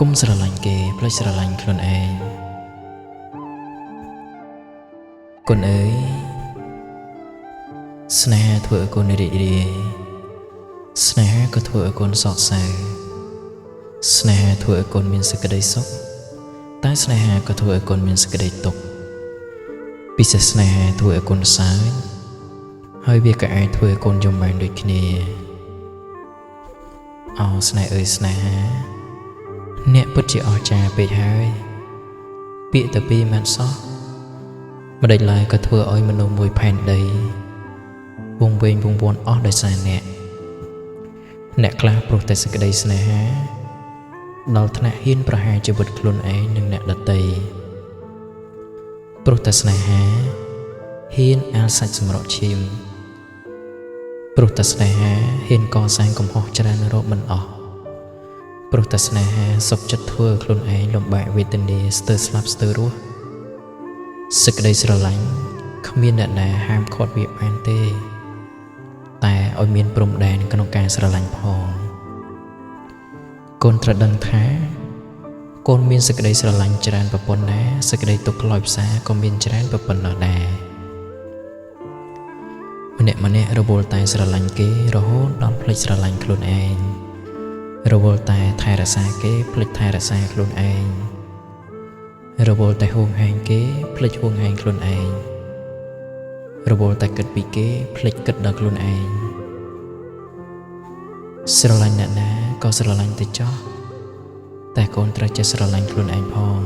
គុំស្រឡាញ់គេផ្លេចស្រឡាញ់ខ្លួនឯងកូនអើយស្នេហាធ្វើឲ្យកូនរីករាយស្នេហាក៏ធ្វើឲ្យកូនសោកសៅស្នេហាធ្វើឲ្យកូនមានសេចក្តីសុខតែស្នេហាក៏ធ្វើឲ្យកូនមានសេចក្តីទុក្ខពិសេសស្នេហាធ្វើឲ្យកូនសើចហើយវាក៏អាចធ្វើឲ្យកូនយំបានដូចគ្នាអោស្នេហ៍អើយស្នេហាអ្នកពិតជាអស្ចារ្យពេកហើយពាក្យតែពីរមិនសោះម្ដេចឡើយក៏ធ្វើឲ្យមនុស្សមួយផែនដីវង្វេងវង្វាន់អស់ដោយសារអ្នកខ្លះព្រោះតែសេចក្តីស្នេហាដល់ថ្នាក់ហ៊ានប្រហារជីវិតខ្លួនឯងនិងអ្នកដទៃព្រោះតែស្នេហាហ៊ានអាលសាច់សម្រក់ឈាមព្រោះតែស្នេហាហ៊ានកសាងកំហុសច្រើនរកមិនអស់ព្រោះតែស្នេហាសុខចិត្តធ្វើខ្លួនឯងលំបាកវេទនាស្ទើរស្លាប់ស្ទើររស់សេចក្តីស្រឡាញ់គ្មានអ្នកណាហាមឃាត់វាបានទេតែឲ្យមានព្រំដែនក្នុងការស្រឡាញ់ផងកូនត្រូវដឹងថាកូនមានសេចក្តីស្រឡាញ់ច្រើនប្រពន្ធណាសេចក្តីទុក្ខខ្លោចផ្សាក៏មានច្រើនប្រពន្ធនោះដែរម្នាក់រវល់តែស្រឡាញ់គេរហូតដល់ភ្លេចស្រឡាញ់ខ្លួនឯងរវល់តែថែរក្សាគេភ្លេចថែរក្សាខ្លួនឯងរវល់តែហួងហែងគេភ្លេចហួងហែងខ្លួនឯងរវល់តែគិតពីគេភ្លេចគិតដល់ខ្លួនឯងស្រឡាញ់អ្នកណាក៏ស្រឡាញ់ទៅចោះតែកូនត្រូវចេះស្រឡាញ់ខ្លួនឯងផង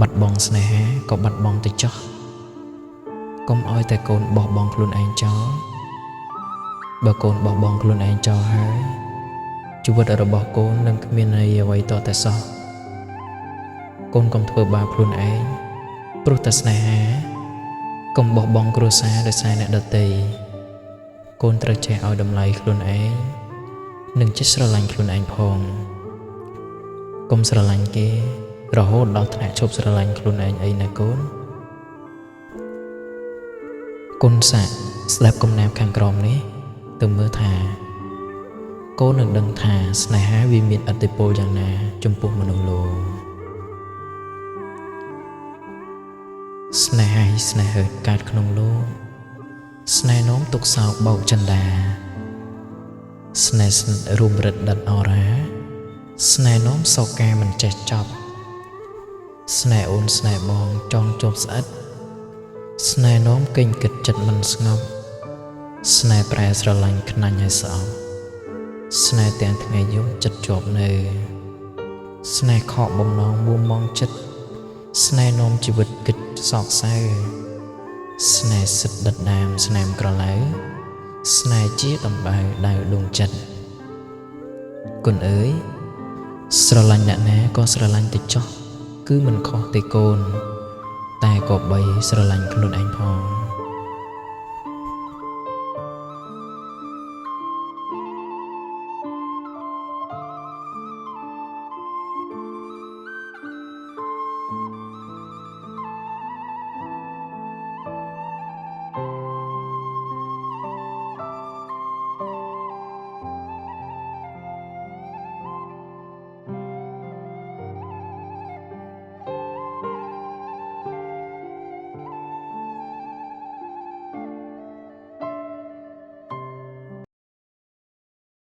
បាត់បង់ស្នេហាក៏បាត់បង់ទៅចោះកុំឲ្យតែកូនបោះបង់ខ្លួនឯងចោលបើកូនបោះបង់ខ្លួនឯងចោលហើយជីវិតរបស់កូននឹងគ្មានន័យអ្វីតតែសោះកូនកុំធ្វើបាបខ្លួនឯងព្រោះតែស្នេហាកុំបោះបង់គ្រួសារដោយសារអ្នកដទៃកូនត្រូវចេះឲ្យតម្លៃខ្លួនឯងនិងចេះស្រឡាញ់ខ្លួនឯងផងកុំស្រឡាញ់គេរហូតដល់ថ្នាក់ឈប់ស្រឡាញ់ខ្លួនឯងអីណាកូនកូនសាក់ស្ដាប់កំណាព្យខាងក្រោមនេះទៅមើលថាកូននឹងដឹងថាស្នេហាវាមានឥទ្ធិពលយ៉ាងណាចំពោះមនុស្សលោកស្នេហាស្នេហ៍កើតក្នុងលោកស្នេហ៍នោមទុកសោកបោកចន្ទាស្នេហ៍រួមរិទ្ធដិតអរាស្នេហ៍នោមសោកាមិនចេះចប់ស្នេហ៍អូនស្នេហ៍បងចង់ជាប់ស្អិតស្នេហ៍នោមកិញគិតចិត្តមិនស្ងប់ស្នេហ៍ប្រែស្រឡាញ់ខ្នាញ់ឲ្យស្អប់ស្នេហ៍ទាំងថ្ងៃយប់ចិត្តជាប់នៅស្នេហ៍ខកបំណងមួមងចិត្តស្នេហ៍នោមជីវិតគិតសោកសៅស្នេហ៍សិតដិតដាមស្នាមក្រឡៅស្នេហ៍ជាដំបៅដៅដួងចិត្តកូនអើយស្រឡាញ់អ្នកណាក៏ស្រឡាញ់ទៅចោះគឺមិនខុសទេកូនតែក៏បីស្រឡាញ់ខ្លួនឯងផង